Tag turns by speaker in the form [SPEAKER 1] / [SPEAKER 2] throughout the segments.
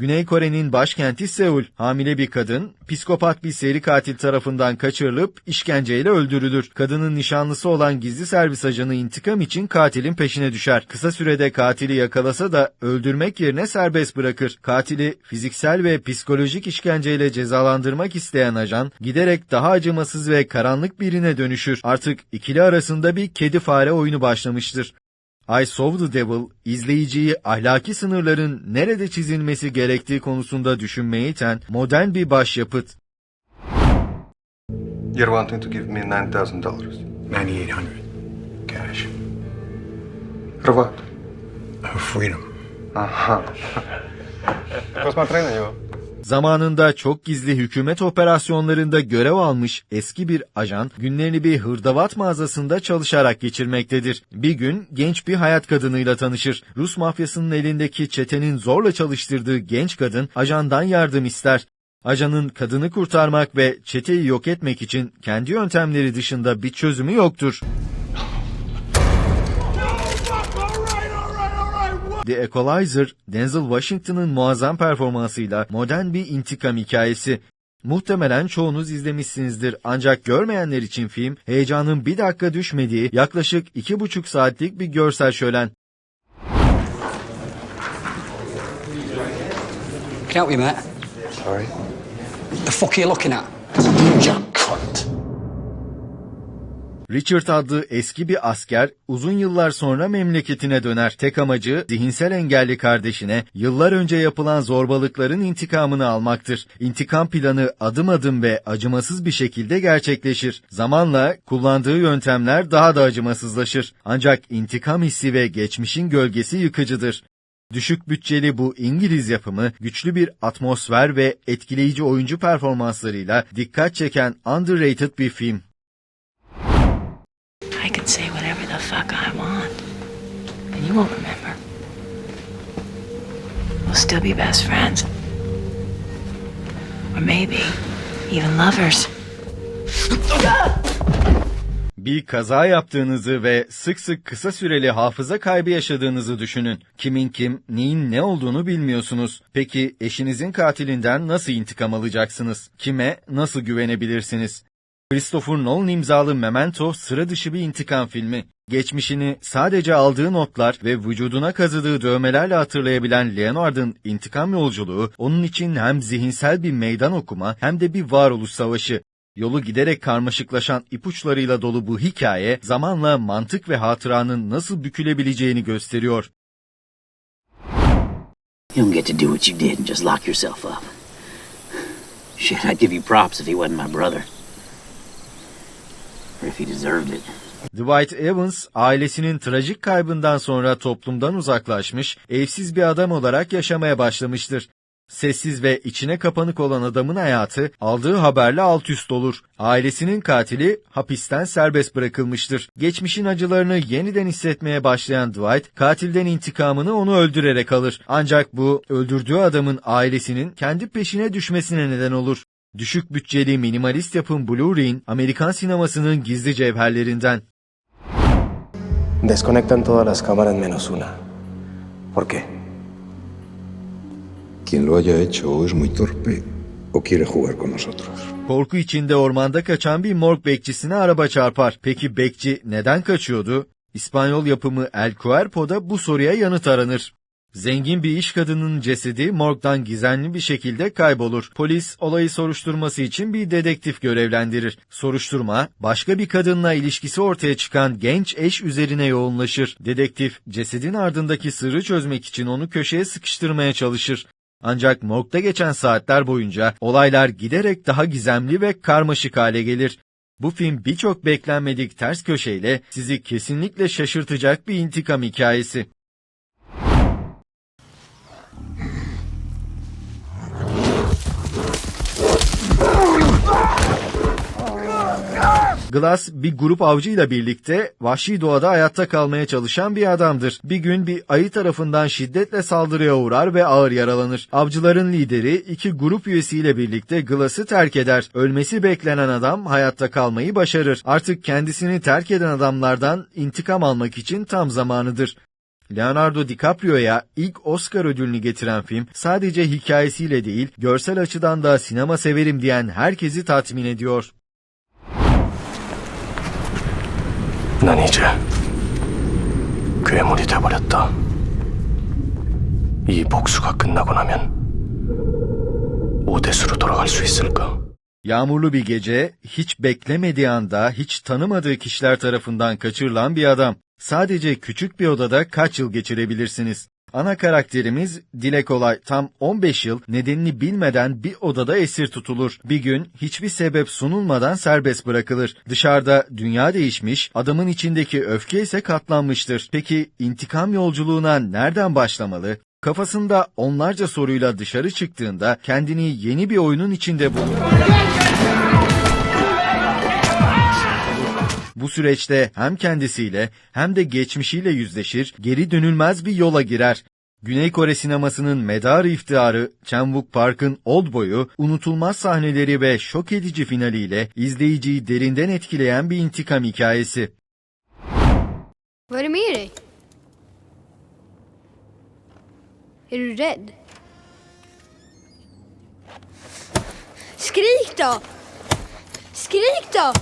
[SPEAKER 1] Güney Kore'nin başkenti Seul, hamile bir kadın, psikopat bir seri katil tarafından kaçırılıp işkenceyle öldürülür. Kadının nişanlısı olan gizli servis ajanı intikam için katilin peşine düşer. Kısa sürede katili yakalasa da öldürmek yerine serbest bırakır. Katili fiziksel ve psikolojik işkenceyle cezalandırmak isteyen ajan, giderek daha acımasız ve karanlık birine dönüşür. Artık ikili arasında bir kedi-fare oyunu başlamıştır. I Saw the Devil, izleyiciyi ahlaki sınırların nerede çizilmesi gerektiği konusunda düşünmeye iten modern bir başyapıt.
[SPEAKER 2] You're wanting to give me $9,000.
[SPEAKER 3] $9,800 cash.
[SPEAKER 2] For what?
[SPEAKER 3] Freedom.
[SPEAKER 2] Aha. Посмотри на него.
[SPEAKER 1] Zamanında çok gizli hükümet operasyonlarında görev almış eski bir ajan, günlerini bir hırdavat mağazasında çalışarak geçirmektedir. Bir gün genç bir hayat kadınıyla tanışır. Rus mafyasının elindeki çetenin zorla çalıştırdığı genç kadın ajandan yardım ister. Ajanın kadını kurtarmak ve çeteyi yok etmek için kendi yöntemleri dışında bir çözümü yoktur. The Equalizer, Denzel Washington'ın muazzam performansıyla modern bir intikam hikayesi. Muhtemelen çoğunuz izlemişsinizdir ancak görmeyenler için film, heyecanın bir dakika düşmediği yaklaşık 2,5 saatlik bir görsel şölen.
[SPEAKER 4] Can I help you, mate?
[SPEAKER 2] Sorry.
[SPEAKER 4] The fuck are you looking at? You cunt.
[SPEAKER 1] Richard adlı eski bir asker uzun yıllar sonra memleketine döner. Tek amacı zihinsel engelli kardeşine yıllar önce yapılan zorbalıkların intikamını almaktır. İntikam planı adım adım ve acımasız bir şekilde gerçekleşir. Zamanla kullandığı yöntemler daha da acımasızlaşır. Ancak intikam hissi ve geçmişin gölgesi yıkıcıdır. Düşük bütçeli bu İngiliz yapımı güçlü bir atmosfer ve etkileyici oyuncu performanslarıyla dikkat çeken underrated bir film.
[SPEAKER 5] I can say whatever the fuck I want, and you won't remember. We'll still be best friends. Or maybe even lovers.
[SPEAKER 1] Bir kaza yaptığınızı ve sık sık kısa süreli hafıza kaybı yaşadığınızı düşünün. Kimin kim, neyin ne olduğunu bilmiyorsunuz. Peki eşinizin katilinden nasıl intikam alacaksınız? Kime, nasıl güvenebilirsiniz? Christopher Nolan imzalı Memento sıra dışı bir intikam filmi. Geçmişini sadece aldığı notlar ve vücuduna kazıdığı dövmelerle hatırlayabilen Leonard'ın intikam yolculuğu, onun için hem zihinsel bir meydan okuma hem de bir varoluş savaşı. Yolu giderek karmaşıklaşan ipuçlarıyla dolu bu hikaye, zamanla mantık ve hatıranın nasıl bükülebileceğini gösteriyor.
[SPEAKER 6] You don't get to do what you did and just lock yourself up. Shit, I'd give you props if he wasn't my brother. Or if he deserved it.
[SPEAKER 1] Dwight Evans, ailesinin trajik kaybından sonra toplumdan uzaklaşmış, evsiz bir adam olarak yaşamaya başlamıştır. Sessiz ve içine kapanık olan adamın hayatı, aldığı haberle alt üst olur. Ailesinin katili hapisten serbest bırakılmıştır. Geçmişin acılarını yeniden hissetmeye başlayan Dwight, katilden intikamını onu öldürerek alır. Ancak bu, öldürdüğü adamın ailesinin kendi peşine düşmesine neden olur. Düşük bütçeli minimalist yapım Blu-ray'in Amerikan sinemasının gizli cevherlerinden.
[SPEAKER 7] Desconectan todas las cámaras menos una. ¿Por qué?
[SPEAKER 8] Quien lo haya hecho o es muy torpe o quiere jugar con nosotros.
[SPEAKER 1] Korku içinde ormanda kaçan bir morg bekçisine araba çarpar. Peki bekçi neden kaçıyordu? İspanyol yapımı El Cuerpo'da bu soruya yanıt aranır. Zengin bir iş kadının cesedi morgdan gizemli bir şekilde kaybolur. Polis olayı soruşturması için bir dedektif görevlendirir. Soruşturma, başka bir kadınla ilişkisi ortaya çıkan genç eş üzerine yoğunlaşır. Dedektif, cesedin ardındaki sırrı çözmek için onu köşeye sıkıştırmaya çalışır. Ancak morgda geçen saatler boyunca olaylar giderek daha gizemli ve karmaşık hale gelir. Bu film birçok beklenmedik ters köşeyle sizi kesinlikle şaşırtacak bir intikam hikayesi. Glass bir grup avcıyla birlikte vahşi doğada hayatta kalmaya çalışan bir adamdır. Bir gün bir ayı tarafından şiddetle saldırıya uğrar ve ağır yaralanır. Avcıların lideri iki grup üyesiyle birlikte Glass'ı terk eder. Ölmesi beklenen adam hayatta kalmayı başarır. Artık kendisini terk eden adamlardan intikam almak için tam zamanıdır. Leonardo DiCaprio'ya ilk Oscar ödülünü getiren film, sadece hikayesiyle değil, görsel açıdan da sinema severim diyen herkesi tatmin ediyor.
[SPEAKER 7] 난 이제 괴물이 돼버렸다. 이 복수가 끝나고 나면 오대수로 돌아갈 수 있을까?
[SPEAKER 1] Yağmurlu bir gece, hiç beklemediği anda hiç tanımadığı kişiler tarafından kaçırılan bir adam. Sadece küçük bir odada kaç yıl geçirebilirsiniz? Ana karakterimiz dile kolay tam 15 yıl nedenini bilmeden bir odada esir tutulur. Bir gün hiçbir sebep sunulmadan serbest bırakılır. Dışarıda dünya değişmiş, adamın içindeki öfke ise katlanmıştır. Peki intikam yolculuğuna nereden başlamalı? Kafasında onlarca soruyla dışarı çıktığında kendini yeni bir oyunun içinde bulur. Bu süreçte hem kendisiyle hem de geçmişiyle yüzleşir, geri dönülmez bir yola girer. Güney Kore sinemasının medarı iftiharı Chan-wook Park'ın Oldboy'u, unutulmaz sahneleri ve şok edici finaliyle izleyiciyi derinden etkileyen bir intikam hikayesi.
[SPEAKER 9] Vad är det med dig? Är du rädd? Skrik då! Skrik då!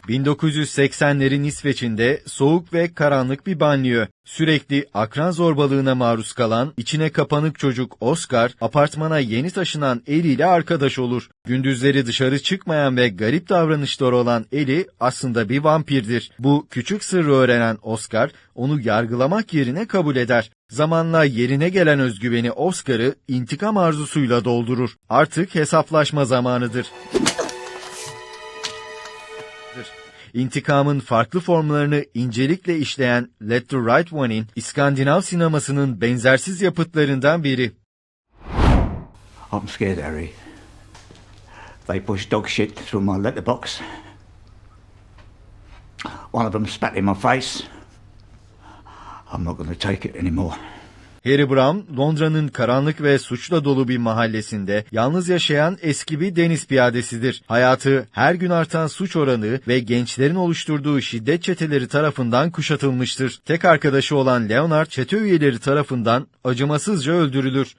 [SPEAKER 1] 1980'lerin İsveç'inde soğuk ve karanlık bir banliyö. Sürekli akran zorbalığına maruz kalan, içine kapanık çocuk Oscar, apartmana yeni taşınan Ellie ile arkadaş olur. Gündüzleri dışarı çıkmayan ve garip davranışları olan Ellie aslında bir vampirdir. Bu küçük sırrı öğrenen Oscar, onu yargılamak yerine kabul eder. Zamanla yerine gelen özgüveni Oscar'ı intikam arzusuyla doldurur. Artık hesaplaşma zamanıdır. İntikamın farklı formlarını incelikle işleyen Let the Right One In, İskandinav sinemasının benzersiz yapıtlarından biri.
[SPEAKER 10] I'm scared, Harry. They pushed dog shit through my letterbox. One of them spat in my face. I'm not going to take it anymore.
[SPEAKER 1] Harry Brown, Londra'nın karanlık ve suçla dolu bir mahallesinde yalnız yaşayan eski bir deniz piyadesidir. Hayatı her gün artan suç oranı ve gençlerin oluşturduğu şiddet çeteleri tarafından kuşatılmıştır. Tek arkadaşı olan Leonard, çete üyeleri tarafından acımasızca öldürülür.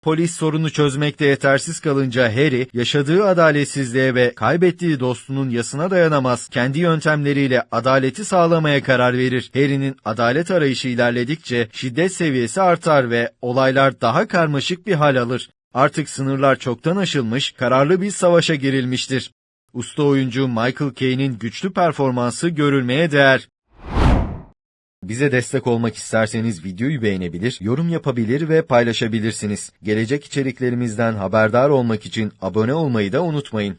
[SPEAKER 1] Polis sorunu çözmekte yetersiz kalınca Harry, yaşadığı adaletsizliğe ve kaybettiği dostunun yasına dayanamaz, kendi yöntemleriyle adaleti sağlamaya karar verir. Harry'nin adalet arayışı ilerledikçe şiddet seviyesi artar ve olaylar daha karmaşık bir hal alır. Artık sınırlar çoktan aşılmış, kararlı bir savaşa girilmiştir. Usta oyuncu Michael Caine'in güçlü performansı görülmeye değer. Bize destek olmak isterseniz videoyu beğenebilir, yorum yapabilir ve paylaşabilirsiniz. Gelecek içeriklerimizden haberdar olmak için abone olmayı da unutmayın.